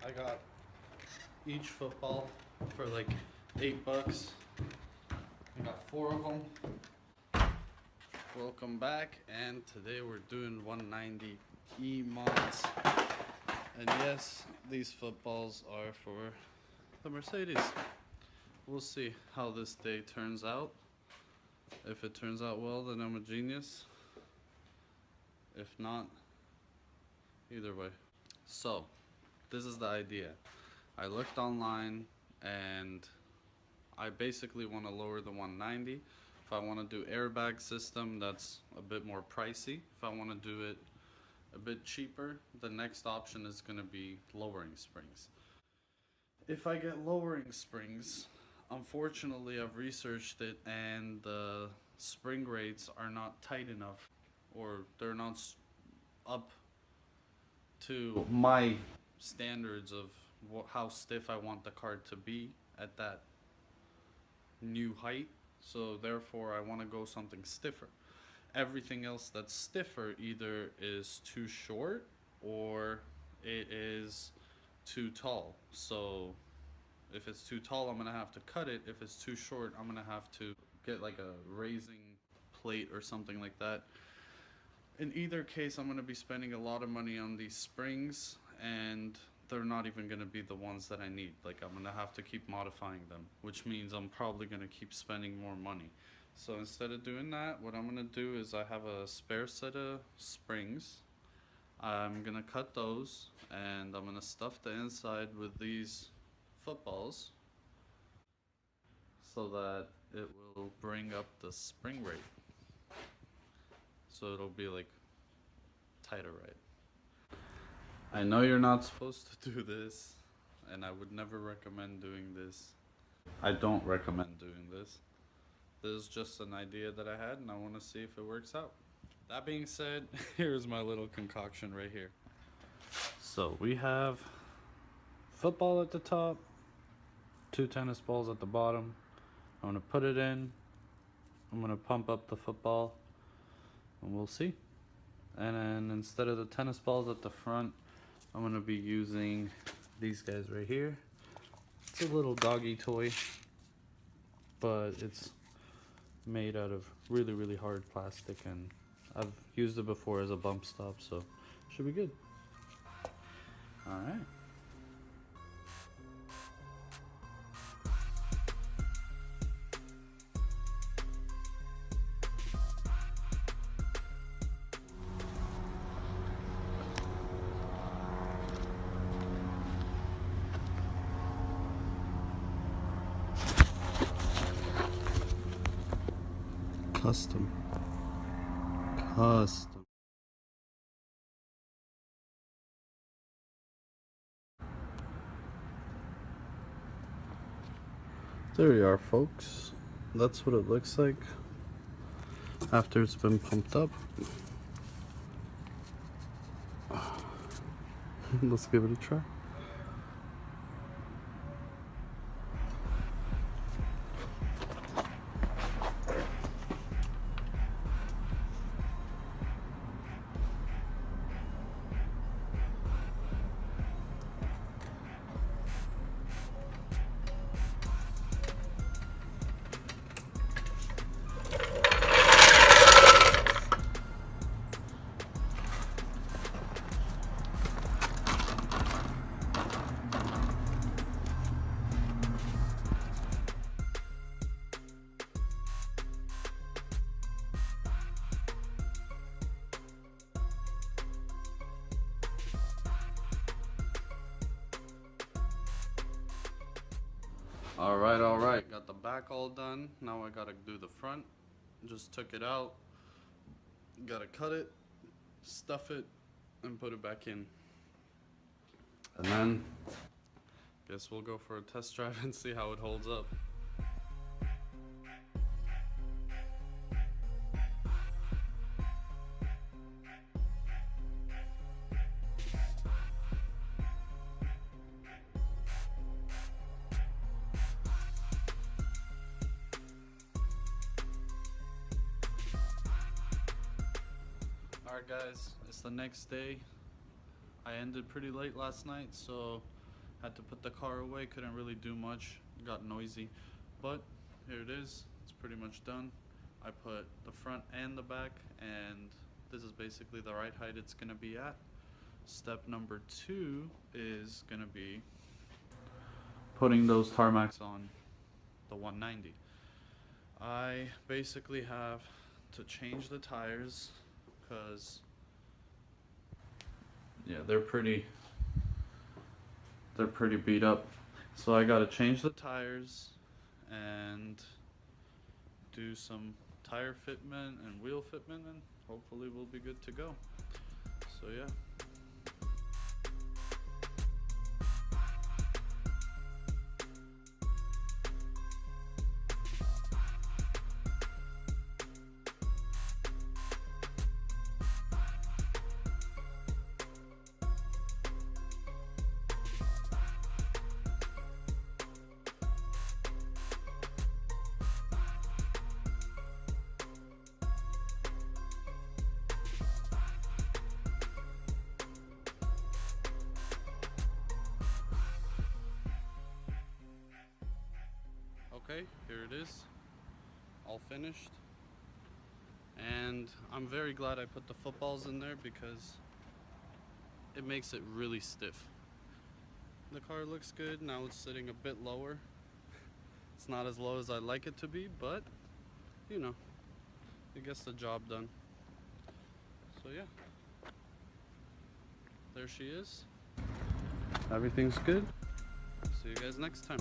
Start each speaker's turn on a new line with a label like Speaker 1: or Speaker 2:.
Speaker 1: I got each football for like $8. I got 4 of them. Welcome back, and today we're doing 190 E mods. And yes, these footballs are for the Mercedes. We'll see how this day turns out. If it turns out well, then I'm a genius. If not, either way. So, this is the idea. I looked online and I basically want to lower the 190. If I want to do airbag system, that's a bit more pricey. If I want to do it a bit cheaper, the next option is going to be lowering springs. If I get lowering springs, unfortunately I've researched it and the spring rates are not tight enough, or they're not up to my standards of how stiff I want the card to be at that new height. So therefore I want to go something stiffer. Everything else that's stiffer either is too short or it is too tall. So if it's too tall, I'm gonna have to cut it. If it's too short, I'm gonna have to get like a raising plate or something like that. In either case, I'm gonna be spending a lot of money on these springs, and they're not even gonna be the ones that I need. Like, I'm gonna have to keep modifying them, which means I'm probably gonna keep spending more money. So instead of doing that, what I'm gonna do is I have a spare set of springs. I'm gonna cut those, and I'm gonna stuff the inside with these footballs so that it will bring up the spring rate. So it'll be like tighter, right? I know you're not supposed to do this, and I would never recommend doing this. I don't recommend doing this. This is just an idea that I had, and I want to see if it works out. That being said, here's my little concoction right here. So we have football at the top, 2 tennis balls at the bottom. I'm gonna put it in. I'm gonna pump up the football, and we'll see. And then instead of the tennis balls at the front, I'm gonna be using these guys right here. It's a little doggy toy, but it's made out of really, really hard plastic, and I've used it before as a bump stop, so should be good. All right. Custom. There we are, folks. That's what it looks like after it's been pumped up. Let's give it a try. All right, got the back all done. Now I gotta do the front. Just took it out, gotta cut it, stuff it, and put it back in. And then, guess we'll go for a test drive and see how it holds up. Alright guys, it's the next day. I ended pretty late last night, so Had to put the car away, couldn't really do much, got noisy, but here it is. It's pretty much done. I put the front and the back, and this is basically the right height it's gonna be at. Step number 2 is gonna be putting those tarmacs on the 190. I basically have to change the tires because yeah, they're pretty beat up. So I gotta change the tires and do some tire fitment and wheel fitment, and hopefully we'll be good to go. So yeah. Okay, here it is, all finished. And I'm very glad I put the footballs in there because it makes it really stiff. The car looks good. Now it's sitting a bit lower. It's not as low as I'd like it to be, but you know, it gets the job done. So yeah, there she is. Everything's good. See you guys next time.